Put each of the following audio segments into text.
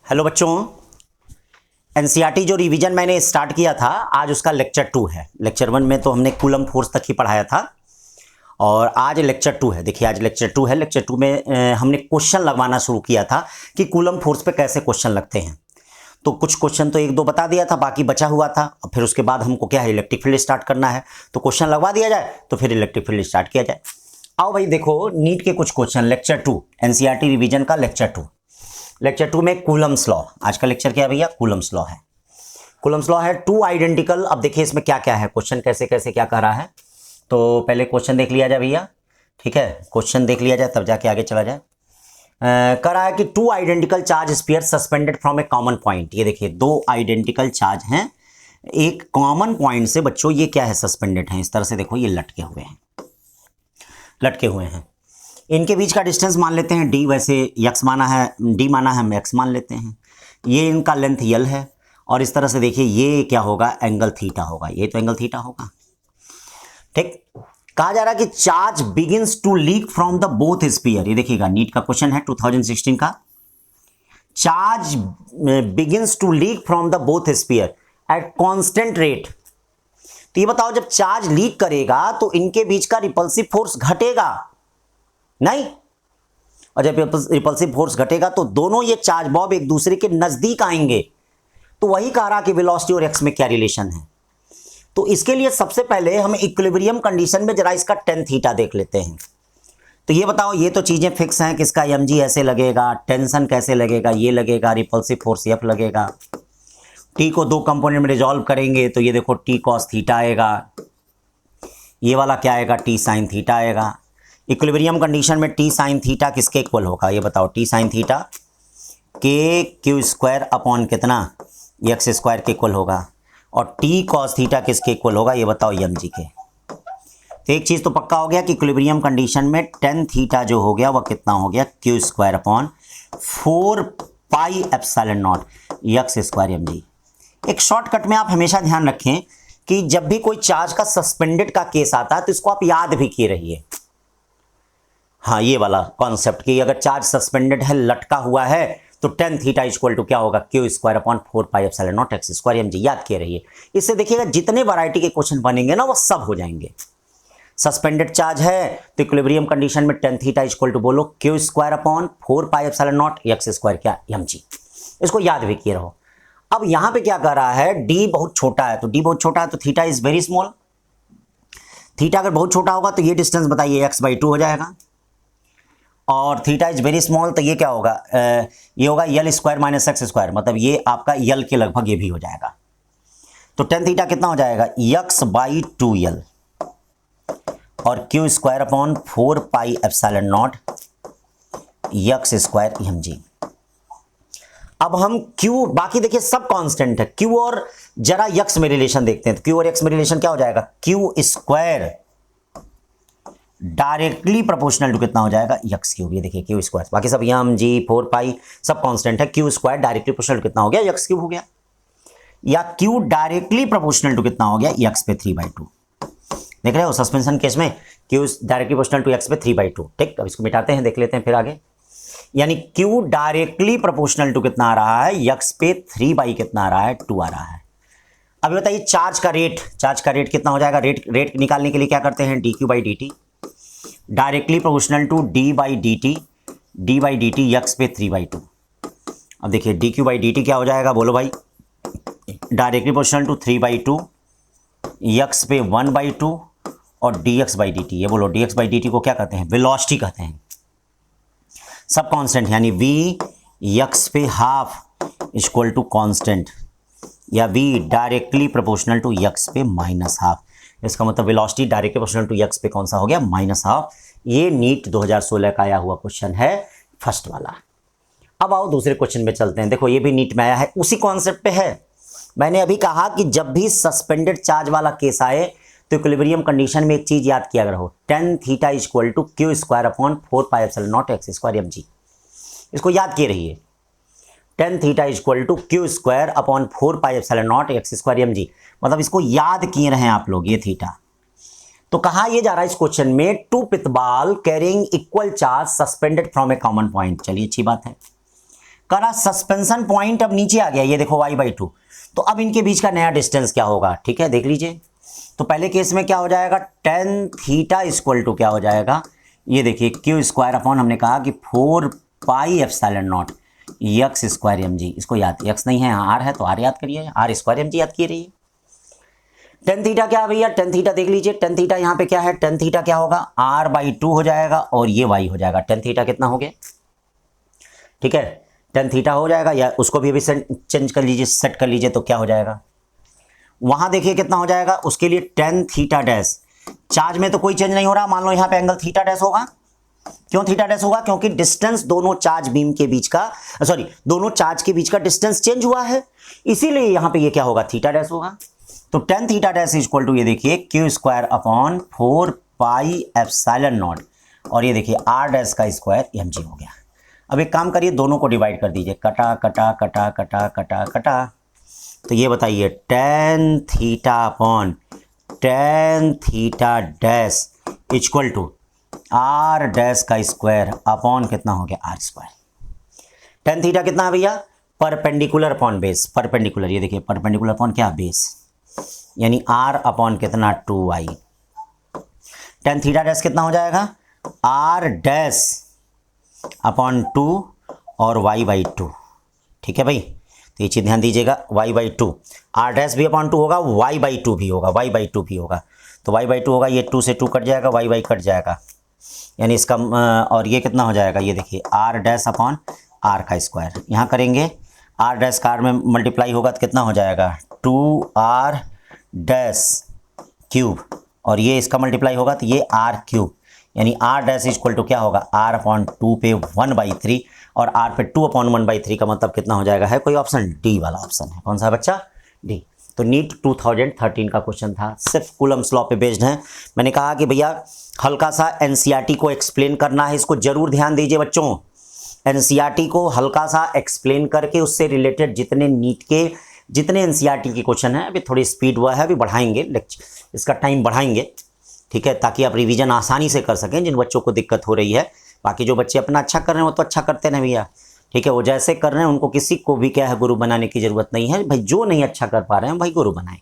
Hello बच्चों, NCERT जो revision मैंने स्टार्ट किया था आज उसका लेक्चर 2 है। लेक्चर 1 में तो हमने कूलम फोर्स तक ही पढ़ाया था और आज लेक्चर 2 है। देखिए आज लेक्चर 2 है। लेक्चर 2 में हमने क्वेश्चन लगवाना शुरू किया था कि कूलम फोर्स पे कैसे क्वेश्चन लगते हैं। तो कुछ क्वेश्चन तो एक दो बता दिया था, बाकी बचा हुआ था। और फिर उसके बाद हमको क्या है, इलेक्ट्रिक फील्ड स्टार्ट करना है। तो क्वेश्चन लगवा दिया जाए तो फिर इलेक्ट्रिक फील्ड स्टार्ट किया जाए। आओ भाई देखो, नीट के कुछ क्वेश्चन लेक्चर 2 एनसीईआरटी रिवीजन का लेक्चर 2। लेक्चर 2 में कूलम्स लॉ। आज का लेक्चर क्या है भैया? कूलम्स लॉ है। कूलम्स लॉ है टू आइडेंटिकल। अब देखिए इसमें क्या क्या है, क्वेश्चन कैसे कैसे क्या कर रहा है। तो पहले क्वेश्चन देख लिया जाए भैया, ठीक है। क्वेश्चन देख लिया जाए तब जाके आगे चला जाए। कर रहा है कि two identical charge sphere suspended from a common point. ये देखिए दो आइडेंटिकल चार्ज हैं, एक कॉमन पॉइंट से बच्चों ये क्या है, सस्पेंडेड है। इस तरह से देखो ये लटके हुए हैं, लटके हुए हैं। इनके बीच का डिस्टेंस मान लेते हैं d, वैसे x माना है, d माना है, हम x मान लेते हैं। ये इनका लेंथ l है और इस तरह से देखिए ये क्या होगा, एंगल थीटा होगा। ये तो एंगल थीटा होगा, ठीक। कहा जा रहा है कि charge begins to leak from the both sphere. ये देखिएगा नीट का क्वेश्चन है 2016 का। Charge begins to leak from the both sphere at constant rate. तो ये बताओ, जब चार्ज लीक करेगा तो इनके बीच का रिपल्सिव फोर्स घटेगा नहीं, और जब रिपल्सिव फोर्स घटेगा तो दोनों ये चार्ज बॉब एक दूसरे के नजदीक आएंगे। तो वही कह रहा कि वेलोसिटी और एक्स में क्या रिलेशन है। तो इसके लिए सबसे पहले हम इक्विलिब्रियम कंडीशन में जरा इसका टेन थीटा देख लेते हैं। तो ये बताओ, ये तो चीजें फिक्स हैं, किसका mg ऐसे लगेगा, टेंशन कैसे लगेगा, ये लगेगा, रिपल्सिव फोर्स f लगेगा। t को दो कंपोनेंट में रिजॉल्व करेंगे तो ये देखो t cos थीटा आएगा, ये वाला क्या आएगा, t sin थीटा आएगा। इक्विलिब्रियम कंडीशन में t sin थीटा किसके इक्वल होगा, ये बताओ। t sin थीटा के क्यू स्क्वायर अपॉन कितना, एक्स स्क्वायर के इक्वल होगा। और t cos थीटा किसके इक्वल होगा, ये बताओ, mg के। तो एक चीज तो पक्का हो गया कि इक्विलिब्रियम कंडीशन में tan थीटा जो हो गया वह कितना हो गया, Q square upon 4 pi epsilon nought x square mg। एक शॉर्टकट में आप हमेशा ध्यान रखें कि जब भी कोई चार्ज का सस्पेंडेड का केस आता है तो इसको आप याद भी किए रहिए। हाँ, ये वाला कॉन्सेप्ट कि अगर चार्ज सस्पेंडेड है, लटका हुआ है, तो tan थीटा इक्वल टू क्या होगा, Q square upon 4 pi epsilon nought x square mg। याद किए रहिए। इससे देखिएगा जितने वैरायटी के क्वेश्चन बनेंगे ना वो सब हो जाएंगे। सस्पेंडेड चार्ज है तो इक्विलिब्रियम कंडीशन में tan थीटा इक्वल टू बोलो Q square upon 4 pi epsilon nought x square क्या, mg। इसको याद भी किए रहो। अब यहां पे क्या कर रहा है, d बहुत छोटा है, तो d बहुत छोटा है तो theta is very small. Theta अगर बहुत छोटा होगा तो ये डिस्टेंस बताइए x/2 हो जाएगा, और थीटा इज वेरी स्मॉल तो ये क्या होगा, ये होगा यल स्क्वायर माइनस एक्स स्क्वायर, मतलब ये आपका यल के लगभग ये भी हो जाएगा। तो tan थीटा कितना हो जाएगा, x/2l और Q square upon 4 pi epsilon nought x square mg। अब हम q, बाकी देखिए सब कांस्टेंट है। q और जरा x में रिलेशन देखते हैं, तो q और x में रिलेशन क्या हो जाएगा, Q square directly proportional to कितना हो जाएगा, एक्स क्यूब। ये देखिए क्यू स्क्वायर, बाकी सब एम जी 4 पाई सब कांस्टेंट है। Q square directly proportional to कितना हो गया, एक्स क्यूब हो गया। या क्यू डायरेक्टली प्रोपोर्शनल टू कितना हो गया, एक्स पे 3/2। देख रहे हो सस्पेंशन केस में Q directly proportional to x पे 3/2। ठीक, अब इसको मिटाते हैं, देख लेते हैं फिर आगे। यानी क्यू डायरेक्टली प्रोपोर्शनल टू कितना आ रहा है, एक्स पे 3 कितना आ रहा है, 2 आ रहा है। अब बताइए चार्ज का रेट, चार्ज का रेट कितना हो जाएगा। रेट निकालने के लिए क्या करते हैं, dq/dt directly proportional to d/dt, d/dt x पे 3/2। अब देखिए dq/dt क्या हो जाएगा, बोलो भाई। डायरेक्टली प्रोपोर्शनल टू 3/2 एक्स पे 1/2 और dx/dt। ये बोलो dx/dt को क्या कहते हैं, वेलोसिटी कहते हैं। सब कांस्टेंट, यानी v एक्स पे हाफ इक्वल टू कांस्टेंट, या v directly proportional to x पे -हाफ। इसका मतलब velocity directly proportional to x पे कौन सा हो गया, -हाफ। ये नीट 2016 का आया हुआ क्वेश्चन है, फर्स्ट वाला। अब आओ दूसरे क्वेश्चन में चलते हैं। देखो ये भी नीट में आया है, उसी कॉन्सेप्ट पे है। मैंने अभी कहा कि जब भी सस्पेंडेड चार्ज वाला केस आए तो इक्विलिब्रियम कंडीशन में एक चीज याद किया अगर हो, tan theta equal to Q square upon 4 pi epsilon nought x square mg। इसको याद किए रहिए, tan theta equal to Q square upon 4 pi epsilon nought x square mg। मतलब इसको याद किए रहे आप लोग, ये थीटा। तो कहा यह जा रहा है इस क्वेश्चन में, two pithball carrying equal charge suspended from a common point. चलिए अच्छी बात है। करा सस्पेंशन पॉइंट अब नीचे आ गया, ये देखो y/2, तो अब इनके बीच का नया डिस्टेंस क्या होगा, ठीक है देख लीजिए। तो पहले केस में क्या हो जाएगा, tan थीटा इक्वल टू क्या हो जाएगा, ये देखिए क्यू स्क्वायर अपॉन हमने कहा कि 4 pi epsilon nought x square M G, इसको याद, एक्स नहीं है आर है तो आर याद करिए, आर स्क्वायर एम जी याद किए रहिए। टेन थीटा क्या है भैया, टेन थीटा देख लीजिए, टेन थीटा यहाँ पे क्या है, टेन थीटा क्या होगा r/2 हो जाएगा और ये y हो जाएगा। टेन थीटा कितना हो गया, ठीक है टेन थीटा हो जाएगा, या उसको भी अभी चेंज कर लीजिए, सेट कर लीजिए, तो क्या हो जाएगा वहां देखिए कितना हो जाएगा, उसके लिए टेन थीटा डैश, चार्ज में तो कोई चेंज नहीं हो रहा, मान लो यहाँ पे एंगल थीटा डैश होगा। क्यों थीटा डैश होगा, क्योंकि डिस्टेंस दोनों चार्ज बीम के बीच का, सॉरी दोनों चार्ज के बीच का डिस्टेंस चेंज हुआ है, इसीलिए यहाँ पे ये क्या होगा, थीटा डैश होगा। तो tan theta dash equal to ये देखिए Q square upon 4 pi epsilon nought, और ये देखिए आर डैश का स्क्वायर एम जी हो गया। अब एक काम करिए, दोनों को डिवाइड कर दीजिए, कटा कटा कटा कटा कटा कटा, तो ये बताइए tan theta upon tan theta dash equal to R dash का स्क्वायर अपॉन कितना हो गया, आर स्क्वायर। टेन थीटा कितना है भैया, परपेंडिकुलर अपॉन बेस, परपेंडिकुलर, ये देखिए परपेंडिकुलर अपॉन क्या, बेस, यानी आर अपॉन कितना 2y। टेन थीटा डैश कितना हो जाएगा, आर डैश अपॉन 2 और y/2, ठीक है भाई, तो ये चीज़ ध्यान दीजिएगा, y/2, आर डैश भी अपॉन 2 होगा, y/2 भी होगा, y/2 भी होगा, तो y/2 होगा, ये 2 से 2 कट जाएगा, y कट जाएगा, यानी इसका और ये कितना हो जाएगा, ये देखिए आर डैश अपॉन आर का स्क्वायर, यहाँ करेंगे आर डैश का आर में मल्टीप्लाई होगा तो कितना हो जाएगा 2r डैश क्यूब, और ये इसका मल्टीप्लाई होगा तो ये r क्यूब, यानी r डैश इक्वल टू क्या होगा, r अपॉन 2 पे 1/3, और r पे 2 अपॉन 1/3 का मतलब कितना हो जाएगा, है कोई ऑप्शन, डी वाला ऑप्शन है, कौन सा बच्चा, डी। तो नीट 2013 का क्वेश्चन था, सिर्फ कूलम्स लॉ पे बेस्ड है। मैंने कहा कि भैया हल्का सा एनसीईआरटी को एक्सप्लेन करना है, इसको जरूर ध्यान दीजिए बच्चों, एनसीईआरटी को हल्का सा एक्सप्लेन करके उससे रिलेटेड जितने नीट के जितने एनसीईआरटी के क्वेश्चन हैं, अभी थोड़ी स्पीड हुआ है, अभी बढ़ाएंगे लेक्चर, इसका टाइम बढ़ाएंगे, ठीक है, ताकि आप रिवीजन आसानी से कर सकें जिन बच्चों को दिक्कत हो रही है। बाकी जो बच्चे अपना अच्छा कर रहे हैं वो तो अच्छा करते हैं भैया, ठीक है, वो जैसे कर रहे हैं उनको किसी को भी क्या है गुरु बनाने की ज़रूरत नहीं है भाई, जो नहीं अच्छा कर पा रहे हैं भाई गुरु बनाएं,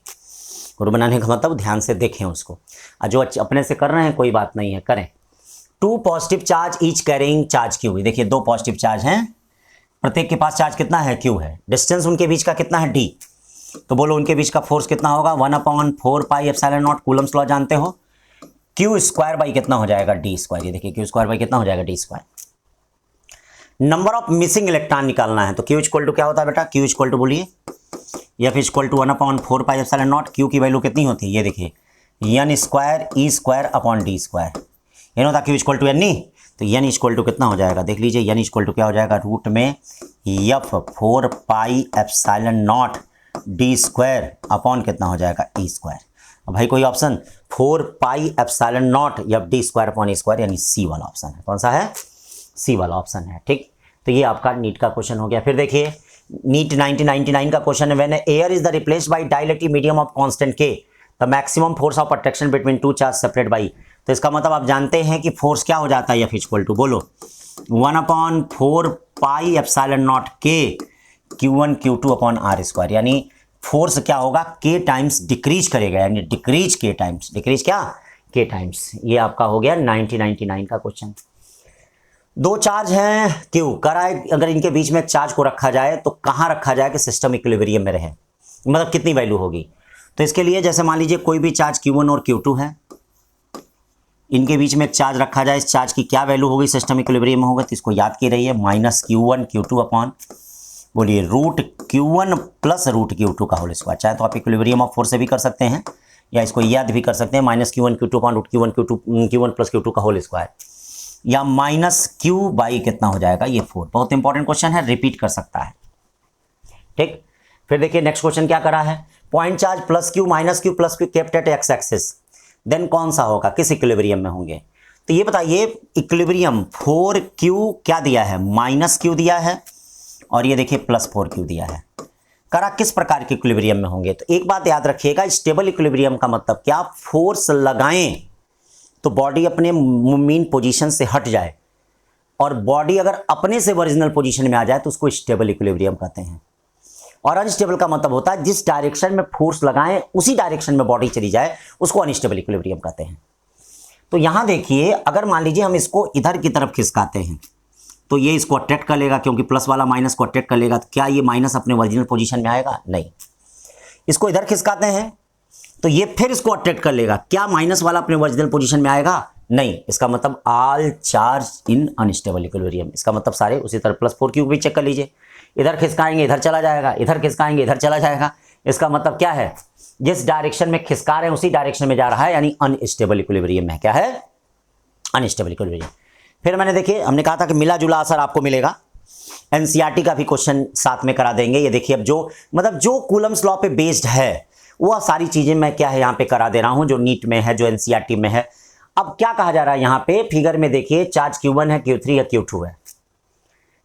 गुरु बनाने का मतलब ध्यान से देखें उसको, और जो अपने से कर रहे हैं कोई बात नहीं है, करें। 2 positive charge each carrying charge Q, देखिए 2 पॉजिटिव चार्ज हैं, प्रत्येक के पास चार्ज कितना है, क्यू है, डिस्टेंस उनके बीच का कितना है, डी, तो बोलो उनके बीच का फोर्स कितना होगा, 1/4 pi epsilon not, Coulomb's law जानते हो, क्यू स्क्वायर बाई कितना हो जाएगा, डी स्क्वायर, ये देखिए क्यू स्क्वायर बाई कितना हो जाएगा, D square. Number of missing electron निकालना है, तो क्यू इक्वल टू क्या होता है बेटा, क्यू इक्वल टू बोलिए, F equal to 1/4 pi epsilon nought, Q की वैल्यू कितनी होती है, ये देखिए N square E square upon D square, ये होता क्यू इक्वल टू एन, तो एन इक्वल टू कितना हो जाएगा, देख लीजिए एन इक्वल टू क्या हो जाएगा, रूट में F 4 pi epsilon not D square upon कितना हो जाएगा, ई स्क्वायर। अब भाई कोई option 4 pi epsilon not F D square upon E square, यानी सी वाला ऑप्शन है, कौन सा है, सी वाला ऑप्शन है, ठीक। तो ये आपका नीट का क्वेश्चन हो गया। फिर देखिए नीट 1999 का क्वेश्चन है, when air is the replaced by dielectric medium of constant K, the maximum force of attraction between 2 charge separate by, तो इसका मतलब आप जानते हैं कि फोर्स क्या हो जाता है, एफ इक्वल टू बोलो 1/4 पाई एप्सिलॉन नॉट के Q1 Q2 upon R square, यानी फोर्स क्या होगा, के टाइम्स डिक्रीज करेगा, यानी डिक्रीज के टाइम्स, डिक्रीज क्या, के टाइम्स। ये आपका हो गया 1999 का क्वेश्चन। 2 चार्ज हैं क्यू, कराए अगर इनके बीच में चार्ज को रखा जाए तो कहाँ रखा जाए कि सिस्टम इक्विलिब्रियम में रहे, मतलब कितनी वैल्यू होगी। तो इसके लिए जैसे मान लीजिए कोई भी चार्ज Q1 और Q2 है, इनके बीच में एक चार्ज रखा जाए, इस चार्ज की क्या वैल्यू होगी सिस्टम इक्विलिब्रियम में होगा, तो इसको याद की रही है -Q1 Q2 अपॉन बोलिए √Q1 प्लस √Q2 का होल स्क्वायर। चाहे तो आप इक्विलिब्रियम ऑफ फोर्स से भी कर सकते हैं या इसको याद भी कर सकते हैं, -Q1 Q2 upon √Q1 plus Q2 का होल स्क्वायर, या -Q बाई कितना हो जाएगा, ये 4। बहुत इंपॉर्टेंट क्वेश्चन है, रिपीट कर सकता है, ठीक। फिर देखिए नेक्स्ट क्वेश्चन क्या करा है, point charge +Q -Q +Q kept at x axis, then कौन सा होगा, किस इक्विलिब्रियम में होंगे। तो ये बताइए इक्विलिब्रियम 4Q क्या दिया है, -Q दिया है, और ये देखिए +4Q दिया है, करा किस प्रकार के इक्विलिब्रियम में होंगे। तो एक बात याद रखिएगा, स्टेबल इक्विलिब्रियम का मतलब क्या, फोर्स लगाएं तो बॉडी अपने मीन पोजीशन से हट जाए, और बॉडी अगर अपने से ओरिजिनल पोजीशन में आ जाए तो उसको स्टेबल इक्विलिब्रियम कहते हैं। और अनस्टेबल का मतलब होता है जिस डायरेक्शन में फोर्स लगाएं उसी डायरेक्शन में बॉडी चली जाए, उसको अनस्टेबल इक्विलिब्रियम कहते हैं। तो यहां देखिए, अगर मान लीजिए हम इसको इधर की तरफ खिसकाते हैं तो ये इसको अट्रैक्ट कर लेगा, क्योंकि प्लस वाला माइनस को अट्रैक्ट कर लेगा। तो क्या ये माइनस अपने ओरिजिनल पोजीशन में आएगा? नहीं। इसको इधर खिसकाते हैं तो ये फिर इसको अट्रैक्ट कर लेगा। क्या माइनस वाला अपने ओरिजिनल पोजीशन में आएगा? नहीं। इसका मतलब all charge in unstable equilibrium, इसका मतलब सारे उसी तरह। +4 क्यूब भी चेक कर लीजिए, इधर खिसकाएंगे इधर चला जाएगा, इधर खिसकाएंगे इधर चला जाएगा। इसका मतलब क्या है? जिस डायरेक्शन में खिसका रहे हैं उसी डायरेक्शन में जा रहा है, यानी अनस्टेबल इक्विलिब्रियम है। क्या है? Unstable equilibrium. फिर मैंने देखिए, हमने कहा था कि मिला जुला असर आपको मिलेगा। एनसीईआरटी का भी क्वेश्चन साथ में करा देंगे। ये देखिए, अब जो मतलब जो कूलम्स लॉ पे बेस्ड है वो सारी चीजें मैं क्या है यहाँ पे करा दे रहा हूं, जो नीट में है, जो एनसीईआरटी में है। अब क्या कहा जा रहा है यहाँ पे फिगर में देखिए, चार्ज Q1 है, Q3 है, Q2 है।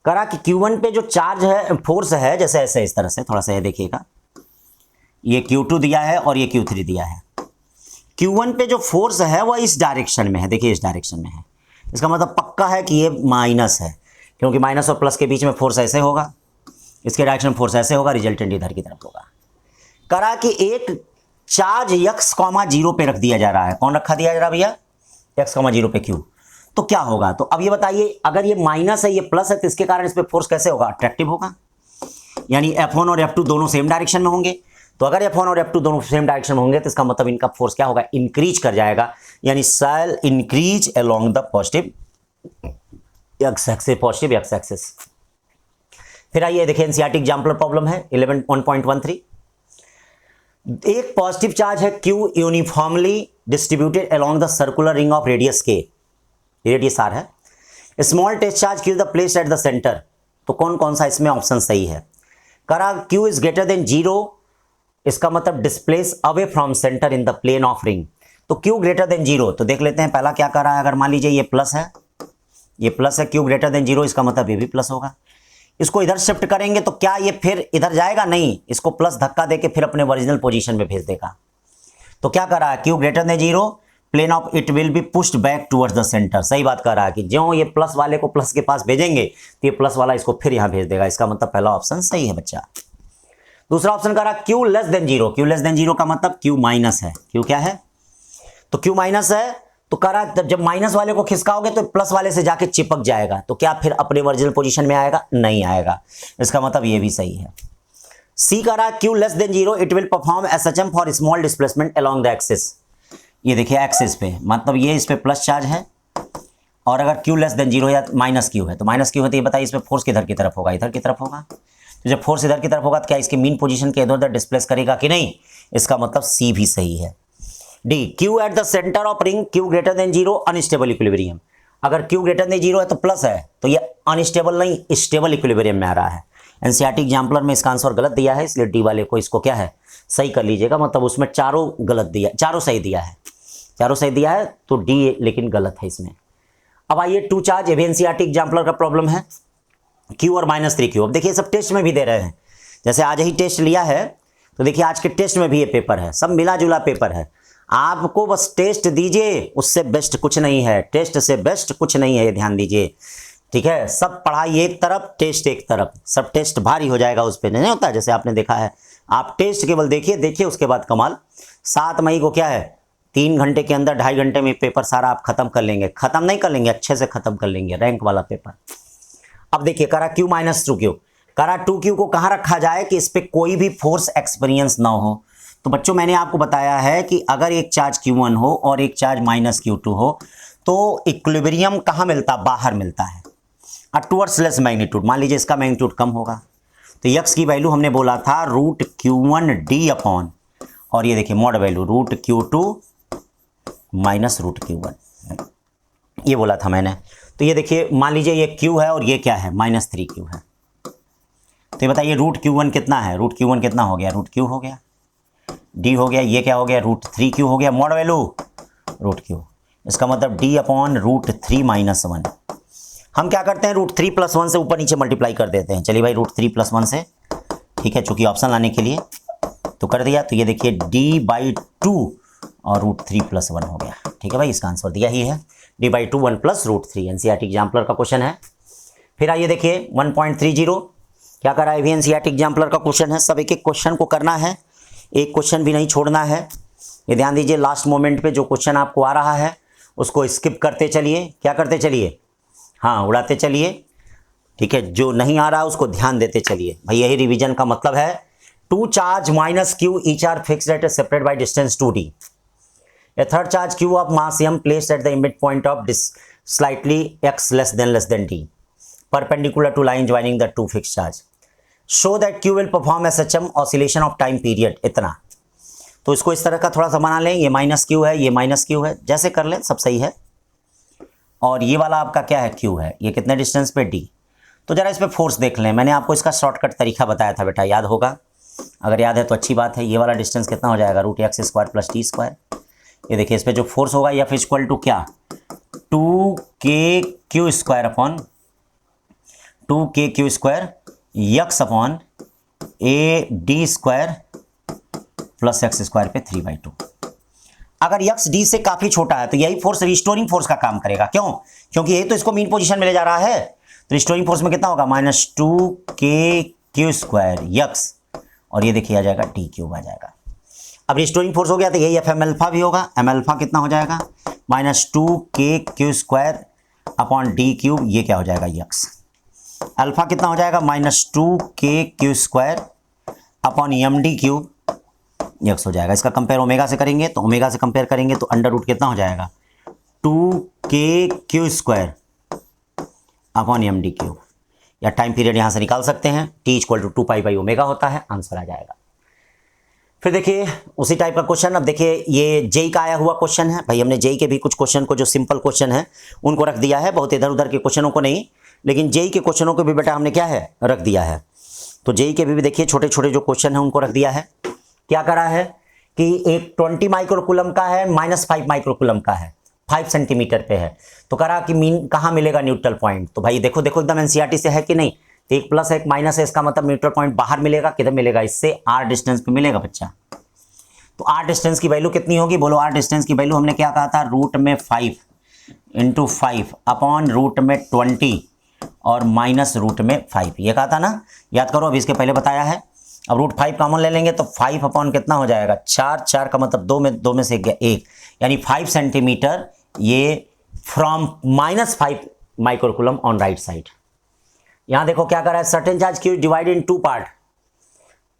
करा कि Q1 पे जो चार्ज है, फोर्स है, जैसे ऐसे इस तरह से थोड़ा सा देखिएगा, ये Q2 दिया है और ये Q3 दिया है। Q1 पे जो फोर्स है वह इस डायरेक्शन में है, देखिए इस डायरेक्शन में है। इसका मतलब पक्का है कि ये माइनस है, क्योंकि माइनस और प्लस के बीच में फोर्स ऐसे होगा, इसके डायरेक्शन में फोर्स ऐसे होगा, रिजल्टेंट इधर की तरफ होगा। करा कि एक चार्ज x, 0 पे रख दिया जा रहा है। कौन रखा दिया जा रहा है भैया? x, 0 पे Q। तो क्या होगा? तो अब ये बताइए, अगर ये माइनस है ये प्लस है तो इसके कारण इस पे फोर्स कैसे होगा? अट्रैक्टिव होगा, यानी F1 और F2 दोनों सेम डायरेक्शन में होंगे। तो अगर F1 और F2 दोनों सेम डायरेक्शन में होंगे तो इसका मतलब इनका फोर्स क्या होगा? इंक्रीज कर जाएगा, यानी shall increase along the positive x axis, positive x axis. फिर आइए देखिए, एनसीईआरटी एग्जांपल प्रॉब्लम है 11.1.13। एक पॉजिटिव चार्ज है Q uniformly distributed along the circular ring of radius K, radius R है। Small test charge Q the placed at the centre. तो कौन कौन सा इसमें ऑप्शन सही है? करा Q इज ग्रेटर देन 0, इसका मतलब displace away from centre in the plane of ring. तो Q ग्रेटर देन 0, तो देख लेते हैं पहला क्या कर रहा है। अगर मान लीजिए ये प्लस है, ये प्लस है, Q ग्रेटर देन 0, इसका मतलब ये भी प्लस होगा। इसको इधर शिफ्ट करेंगे तो क्या ये फिर इधर जाएगा? नहीं, इसको प्लस धक्का देके फिर अपने ओरिजिनल पोजीशन में भेज देगा। तो क्या कर रहा है? Q greater than 0, plane of it will be pushed back towards the centre. सही बात कर रहा है कि जो ये प्लस वाले को प्लस के पास भेजेंगे तो ये प्लस वाला इसको फिर यहां भेज देगा। इसका मतलब पहला ऑप्शन सही है बच्चा। दूसरा ऑप्शन कर रहा है Q less than 0। Q less than 0 का मतलब Q माइनस है। Q क्या है? तो Q माइनस है, तो करा जब माइनस वाले को खिसकाओगे तो प्लस वाले से जाके चिपक जाएगा। तो क्या फिर अपने ओरिजिनल पोजीशन में आएगा? नहीं आएगा। इसका मतलब ये भी सही है। सी करा Q less than 0, it will perform SHM for small displacement along the axis. ये देखिए एक्सिस पे, मतलब ये इस पे प्लस चार्ज है, और अगर Q लेस देन 0 या माइनस Q है, तो माइनस Q है तो ये बताइए इस पे फोर्स किधर की तरफ होगा? इधर की तरफ होगा। तो जब फोर्स इधर की तरफ होगा तो क्या इसकी मीन पोजीशन के इधर उधर डिस्प्लेस करेगा कि नहीं? इसका मतलब सी भी सही है। D, Q eight the centre of ring, Q greater than 0, unstable equilibrium. अगर Q ग्रेटर देन 0 है तो प्लस है, तो ये अनस्टेबल नहीं स्टेबल इक्विलिब्रियम में आ रहा है। एनसीईआरटी एग्जाम्पलर में इसका आंसर गलत दिया है, इसलिए डी वाले को इसको क्या है? सही कर लीजिएगा। मतलब उसमें चारों गलत दिया, चारों सही दिया है, चारों सही दिया है, तो डी लेकिन गलत है इसमें। अब आइए टू चार्ज, ये भी एनसीईआरटी एग्जाम्पलर का प्रॉब्लम है। Q और -3Q। अब देखिए सब टेस्ट में भी दे रहे हैं, जैसे आज ही टेस्ट लिया है तो देखिए आज के टेस्ट में भी ये पेपर है, सब मिला जुला पेपर है। आपको बस टेस्ट दीजिए, उससे बेस्ट कुछ नहीं है, टेस्ट से बेस्ट कुछ नहीं है, ये ध्यान दीजिए, ठीक है। सब पढ़ाई एक तरफ, टेस्ट एक तरफ, सब टेस्ट भारी हो जाएगा उस पर, नहीं होता जैसे आपने देखा है। आप टेस्ट केवल देखिए उसके बाद कमाल। 7 मई को क्या है, 3 घंटे के अंदर, 2.5 घंटे में पेपर सारा आप खत्म कर लेंगे। खत्म नहीं कर लेंगे, अच्छे से खत्म कर लेंगे, रैंक वाला पेपर। अब देखिए करा Q -2Q, करा 2Q को कहाँ रखा जाए कि इस पर कोई भी फोर्स एक्सपीरियंस ना हो। तो बच्चों मैंने आपको बताया है कि अगर एक चार्ज Q1 हो और एक चार्ज -Q2 हो तो इक्विलिब्रियम कहाँ मिलता? बाहर मिलता है, टुवर्ड्स लेस मैग्नीट्यूड। मान लीजिए इसका मैग्नीट्यूड कम होगा तो x की वैल्यू हमने बोला था √Q1D अपॉन, और ये देखिए mod value √Q2 minus √Q1, ये बोला था मैंने। तो ये देखिए मान लीजिए ये Q है और ये क्या है? -3Q है। तो ये बताइए √Q1 कितना है? √Q1 कितना हो गया? √Q हो गया, D हो गया, ये क्या हो गया? √3Q हो गया, मॉड वैल्यू √Q। इसका मतलब D अपॉन √3 - 1। हम क्या करते हैं, √3 + 1 से ऊपर नीचे मल्टीप्लाई कर देते हैं। चलिए भाई √3 + 1 से, ठीक है, चूंकि ऑप्शन लाने के लिए तो कर दिया। तो ये देखिए D/2 और √3 + 1 हो गया, ठीक है भाई, इसका आंसर दिया ही है। d/2 1 + √3। एनसीईआरटी एग्जाम्पलर का क्वेश्चन है। फिर आइए देखिए 1.30 क्या कर रहा है। एनसीईआरटी एग्जाम्पलर का क्वेश्चन है। सब एक एक क्वेश्चन को करना है, एक क्वेश्चन भी नहीं छोड़ना है। ये ध्यान दीजिए, लास्ट मोमेंट पे जो क्वेश्चन आपको आ रहा है उसको स्किप करते चलिए। क्या करते चलिए? हाँ, उड़ाते चलिए, ठीक है। जो नहीं आ रहा उसको ध्यान देते चलिए भाई, यही रिवीजन का मतलब है। 2 charge minus q each are fixed at a separate by distance 2d. A third charge q of mass m placed at the midpoint of slightly x less than d, perpendicular to line joining the two fixed charge. Show that q will perform SHM oscillation of time period. इतना तो इसको इस तरह का थोड़ा सा बना लें। ये माइनस क्यू है, ये माइनस क्यू है, जैसे कर लें सब सही है। और ये वाला आपका क्या है? क्यू है। ये कितने डिस्टेंस पे? डी। तो जरा इस पे फोर्स देख लें। मैंने आपको इसका शॉर्टकट तरीका बताया था बेटा, याद होगा। अगर याद है तो अच्छी बात है। ये वाला डिस्टेंस कितना हो जाएगा? √x² + t²। ये देखिए, इस पे जो फोर्स होगा F = क्या? 2kq² upon 2kq² x/(a) d² + x² पे 3/2। अगर x d से काफी छोटा है तो यही फोर्स रिस्टोरिंग फोर्स का काम करेगा। क्यों? क्योंकि यही तो इसको मीन पोजीशन में ले जा रहा है। तो रिस्टोरिंग फोर्स में कितना होगा? -2kq² x, और ये देखिए आ जाएगा d³ आ जाएगा। अब रिस्टोरिंग फोर्स हो गया तो यही Fm भी होगा। m कितना हो जाएगा? -2kq² upon d³। ये क्या हो जाएगा? x। अल्फा कितना हो जाएगा? -2kq² अपॉन md³ x हो जाएगा। इसका कंपेयर ओमेगा से करेंगे तो ओमेगा से कंपेयर करेंगे तो अंडर रूट कितना हो जाएगा? 2kq² upon md³। या टाइम पीरियड यहां से निकाल सकते हैं, t = 2π/ω होता है। आंसर आ जाएगा। फिर देखिए उसी टाइप का क्वेश्चन। अब देखिए ये जेई का आया हुआ क्वेश्चन है भाई। हमने जेई के भी कुछ क्वेश्चन को, जो सिंपल क्वेश्चन है उनको रख दिया है, बहुत इधर उधर के क्वेश्चनों को नहीं, लेकिन जेई के क्वेश्चनों को भी बेटा हमने क्या है? रख दिया है। तो जेई के भी देखिए छोटे छोटे जो क्वेश्चन है उनको रख दिया है। क्या करा है कि एक 20 माइक्रोकूलम का है, -5 माइक्रोकूलम का है, 5 सेंटीमीटर पे है। तो करा कि मीन कहाँ मिलेगा? Neutral point. तो भाई देखो देखो एकदम एनसीईआरटी से है कि नहीं? तो एक प्लस है एक माइनस है, इसका मतलब न्यूट्रल पॉइंट बाहर मिलेगा। किधर मिलेगा? इससे r डिस्टेंस पे मिलेगा बच्चा। तो r डिस्टेंस की वैल्यू कितनी होगी? बोलो। r डिस्टेंस की वैल्यू हमने क्या कहा था? √5 × 5 अपॉन √20 और -√5, ये कहा था ना? याद करो, अभी इसके पहले बताया है। अब √5 कॉमन ले लेंगे तो 5 अपॉन कितना हो जाएगा? 4। 4 का मतलब 2 में से 1, यानी 5 सेंटीमीटर। ये from -5 microcoulomb on right side. यहां देखो क्या करा है? Certain charge Q divide in 2 part.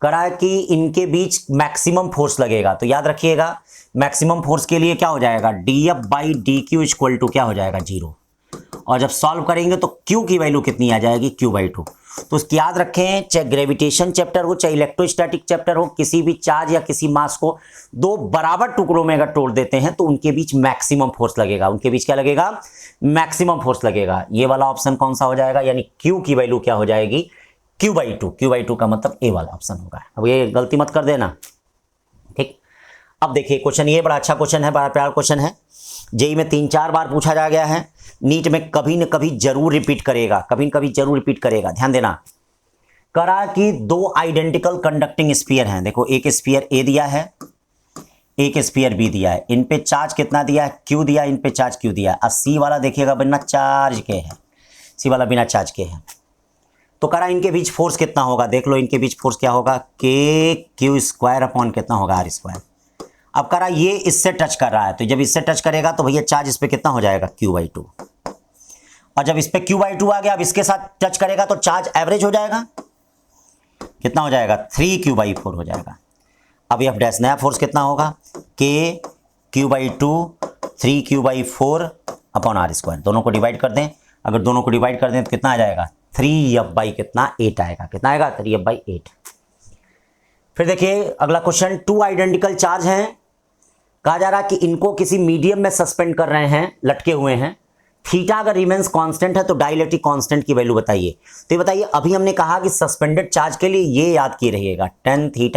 करा है कि इनके बीच मैक्सिमम फोर्स लगेगा। तो याद रखिएगा, मैक्सिमम फोर्स के लिए क्या हो जाएगा? dF/dq = क्या हो जाएगा? 0। और जब सॉल्व करेंगे तो Q की वैल्यू कितनी आ जाएगी? Q/2। तो इसकी याद रखें, चाहे ग्रेविटेशन चैप्टर हो चाहे इलेक्ट्रोस्टैटिक चैप्टर हो, किसी भी चार्ज या किसी मास को 2 बराबर टुकड़ों में अगर तोड़ देते हैं तो उनके बीच मैक्सिमम फोर्स लगेगा। उनके बीच क्या लगेगा? मैक्सिमम फोर्स लगेगा। ये वाला ऑप्शन कौन सा हो जाएगा? यानी Q की वैल्यू क्या हो जाएगी? Q/2। Q/2 का मतलब ए वाला ऑप्शन होगा। अब ये गलती मत कर देना, ठीक। अब देखिए क्वेश्चन, ये बड़ा अच्छा क्वेश्चन है, बड़ा प्यारा क्वेश्चन है। जेई में 3-4 बार पूछा जा गया है। नीट में कभी न कभी जरूर रिपीट करेगा, कभी न कभी जरूर रिपीट करेगा। ध्यान देना। करा कि 2 आइडेंटिकल कंडक्टिंग स्फीयर हैं। देखो, एक स्फीयर ए दिया है, एक स्फीयर बी दिया है। इन पे चार्ज कितना दिया है? क्यू दिया। इन पे चार्ज क्यू दिया। और सी वाला देखिएगा बिना चार्ज के है, सी वाला बिना चार्ज के है। तो करा इनके बीच फोर्स कितना होगा? देख लो, इनके बीच फोर्स क्या होगा? kq² अपॉन कितना होगा? r²। अब करा ये इससे टच कर रहा है, तो जब इससे टच करेगा तो भैया चार्ज इस पे कितना हो जाएगा? q/2। और जब इस पे q/2 आ गया, अब इसके साथ टच करेगा तो चार्ज एवरेज हो जाएगा। कितना हो जाएगा? 3q/4 हो जाएगा। अब F' नया फोर्स कितना होगा? kq/2 3q/4 upon r²। दोनों को डिवाइड कर दें। अगर दोनों को डिवाइड कर दें तो कितना आ जाएगा? 3F/8 आएगा। कितना आएगा? 3F/8। फिर देखिए अगला क्वेश्चन। 2 आइडेंटिकल चार्ज हैं। कहा जा रहा कि इनको किसी मीडियम में सस्पेंड कर रहे हैं, लटके हुए हैं। थीटा अगर रिमेंस कांस्टेंट है तो डाइलेक्ट्रिक कांस्टेंट की वैल्यू बताइए। तो ये बताइए, अभी हमने कहा कि सस्पेंडेड चार्ज के लिए ये याद की रहिएगा, tan θ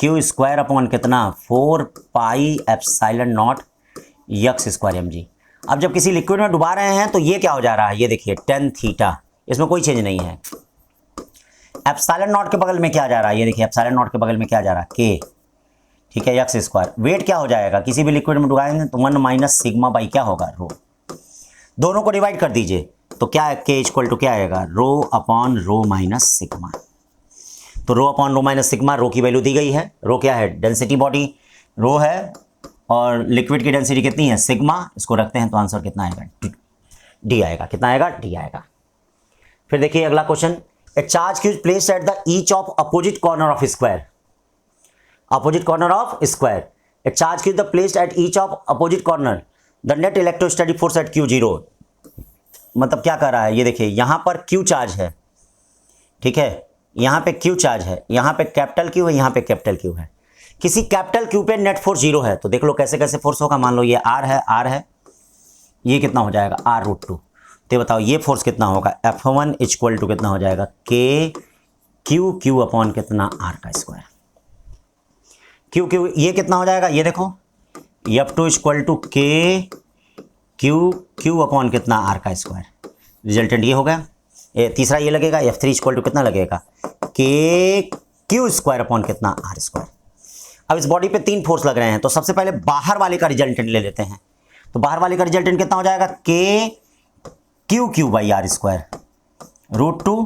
= q² अपॉन कितना? 4πε0 x² mg। अब जब किसी लिक्विड में डुबा रहे हैं तो ये क्या हो जा रहा है? ये देखिए tan θ, इसमें कोई चेंज नहीं है। ε0 के बगल में क्या जा रहा है? ये देखिए ε0 के बगल में क्या जा रहा है? k। ठीक है, एक्स स्क्वायर। वेट क्या हो जाएगा, किसी भी लिक्विड में डुबाएंगे तो 1 माइनस सिग्मा बाई क्या होगा, रो। दोनों को डिवाइड कर दीजिए तो क्या है, के इक्वल टू क्या आएगा, rho upon rho minus sigma. तो rho upon rho minus sigma, rho की वैल्यू दी गई है, रो क्या है, डेंसिटी बॉडी रो है, और लिक्विड की डेंसिटी कितनी है, सिग्मा। इसको रखते हैं तो आंसर कितना आएगा, डी आएगा। कितना आएगा, डी आएगा। फिर देखिए अगला question, A charge cube placed at the each of opposite corner of square, opposite corner of square, A charge cube the placed at each of opposite corner, the net electrostatic force at Q 0। मतलब क्या कर रहा है, ये देखिए यहाँ पर Q charge है, ठीक है, यहाँ पे क्यू चार्ज है, यहाँ पे कैपिटल क्यू है, यहाँ पे कैपिटल क्यू है। किसी कैपिटल क्यू पे नेट फोर्स 0 है, तो देख लो कैसे कैसे फोर्स होगा। मान लो ये आर है, ये कितना हो जाएगा, r√2। तो बताओ ये फोर्स कितना होगा, F1 इक्वल टू कितना हो जाएगा, के क्यू अपॉन कितना, r का स्क्वायर। क्यू ये कितना हो जाएगा, ये देखो F2 इक्वल टू के क्यू अपॉन कितना, r का स्क्वायर। रिजल्टेंट ये हो गया। तीसरा ये लगेगा, F3 इक्वल टू कितना लगेगा, के क्यू स्क्वायर अपॉन कितना, r स्क्वायर। अब इस बॉडी पे 3 फोर्स लग रहे हैं, तो सबसे पहले बाहर वाले का रिजल्टेंट ले लेते हैं। तो बाहर वाले का रिजल्टेंट कितना हो जाएगा, K Q by R square √2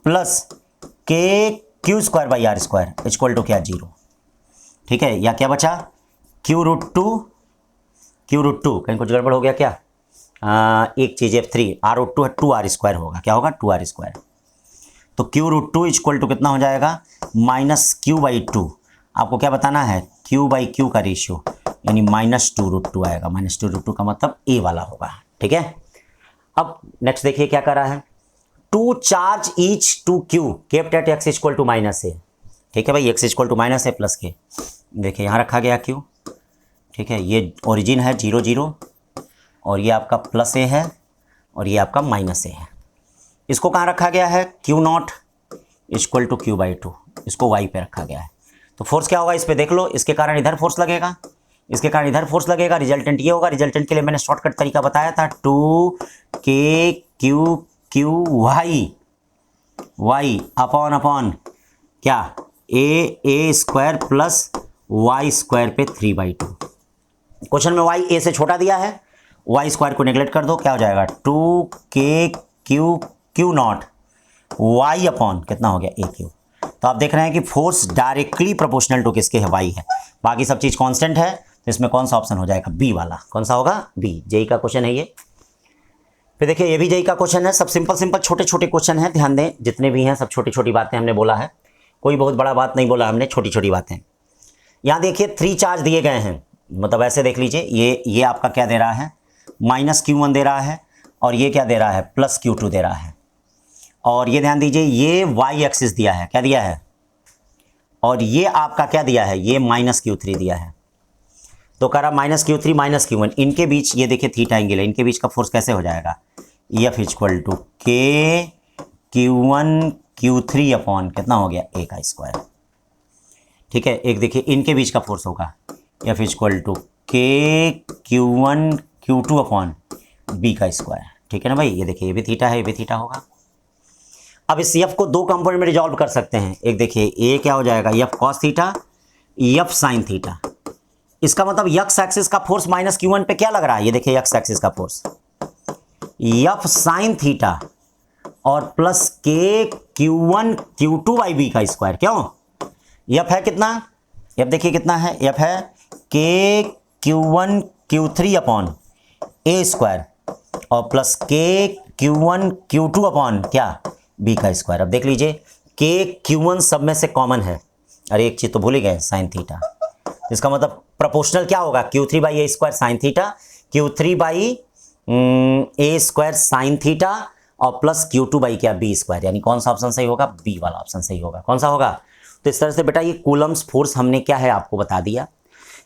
plus K Q square by R square equal to क्या, 0। ठीक है, या क्या बचा, क्यू√2 कहीं कुछ गड़बड़ हो गया क्या, एक चीज़ F3 r√2 है, 2r स्क्वायर होगा, क्या होगा, 2r स्क्वायर। तो क्यू√2 इक्वल टू कितना हो जाएगा, माइनस क्यू बाई 2। आपको क्या बताना है, क्यू बाई क्यू का रेशियो, यानी -2√2 आएगा। -2√2 का मतलब ए वाला होगा। ठीक है, अब नेक्स्ट देखिए क्या कर रहा है, 2 charge each two Q kept at x equal to -a। ठीक है भाई, x equal to -a plus के। देखिए यहाँ रखा गया क्यू, ठीक है, ये ओरिजिन है 0 0, और ये आपका प्लस ए है, और ये आपका माइनस ए है। इसको कहाँ रखा गया है, Q0 equal to Q by 2, इसको y पे रखा गया है। तो फोर्स क्या होगा इस पे देख लो, इसके कारण इधर फोर्स लगेगा, इसके कारण इधर फोर्स लगेगा। रिजल्टेंट ये होगा, रिजल्टेंट के लिए मैंने शॉर्टकट तरीका बताया था, 2k क्यू वाई अपॉन क्या, ए स्क्वायर प्लस वाई स्क्वायर पे 3/2। क्वेश्चन में y a से छोटा दिया है, वाई स्क्वायर को नेगलेक्ट कर दो, क्या हो जाएगा, 2k क्यू0 वाई अपॉन कितना हो गया, a क्यू। तो आप देख रहे हैं कि फोर्स डायरेक्टली प्रोपोर्शनल टू किसके है, y है। बाकी सब चीज़ कांस्टेंट है, तो इसमें कौन सा ऑप्शन हो जाएगा, बी वाला। कौन सा होगा, बी। जेई का क्वेश्चन है ये। फिर देखिए ये भी जेई का क्वेश्चन है। सब सिंपल छोटे छोटे क्वेश्चन है, ध्यान दें, जितने भी हैं सब छोटी छोटी बातें हमने बोला है, कोई बहुत बड़ा बात नहीं बोला हमने, छोटी छोटी बातें। यहाँ देखिए 3 चार्ज दिए गए हैं, मतलब ऐसे देख लीजिए, ये आपका क्या दे रहा है, -Q1 दे रहा है, और ये क्या दे रहा है, +Q2 दे रहा है। और ये ध्यान दीजिए, ये y एक्सिस दिया है, क्या दिया है, और ये आपका क्या दिया है, ये -Q3 दिया है। तो कह रहा -Q3 -Q1, इनके बीच ये देखिए थीटा एंगल है, इनके बीच का फोर्स कैसे हो जाएगा, F इक्वल टू के Q1 Q3 अपॉन कितना हो गया, a का स्क्वायर। ठीक है, एक देखिए इनके बीच का फोर्स होगा, F इक्वल टू के Q1 Q2 अपॉन b का स्क्वायर। ठीक है ना भाई, ये देखिए ये भी थीटा है, ये भी थीटा होगा। अब इस F को 2 कंपोनेंट में रिजॉल्व कर सकते हैं। एक देखिए ये क्या हो जाएगा, F cos theta, F sin theta. इसका मतलब x एक्सिस का फोर्स -Q1 पे क्या लग रहा है, ये देखिए x एक्सिस का फोर्स F sin थीटा और प्लस के Q1 Q2 बाई b का स्क्वायर। क्यों, F है कितना, F देखिए कितना है, F है के Q1 Q3 upon a square और प्लस के Q1 Q2 अपॉन क्या, b का स्क्वायर। अब देख लीजिए के Q1 सब में से कॉमन है, अरे एक चीज़ तो भूल ही गए, साइन थीटा। इसका मतलब प्रोपोर्शनल क्या होगा, Q3 by a square sine theta, Q3 by a square sine theta और प्लस Q2 बाई क्या, b स्क्वायर। यानी कौन सा ऑप्शन सही होगा, बी वाला ऑप्शन सही होगा। कौन सा होगा, तो इस तरह से बेटा ये कूलम्स फोर्स हमने क्या है आपको बता दिया।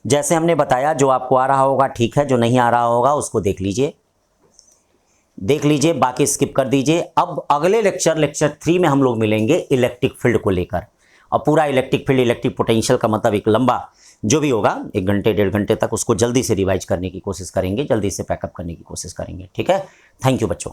जैसे हमने बताया, जो आपको आ रहा होगा ठीक है, जो नहीं आ रहा होगा उसको देख लीजिए, बाकी स्किप कर दीजिए। अब अगले लेक्चर 3 में हम लोग मिलेंगे इलेक्ट्रिक फील्ड को लेकर, और पूरा इलेक्ट्रिक फील्ड, इलेक्ट्रिक पोटेंशियल का मतलब एक लंबा जो भी होगा 1 घंटे 1.5 घंटे तक, उसको जल्दी से रिवाइज करने की कोशिश करेंगे, जल्दी से पैकअप करने की कोशिश करेंगे। ठीक है, थैंक यू बच्चों।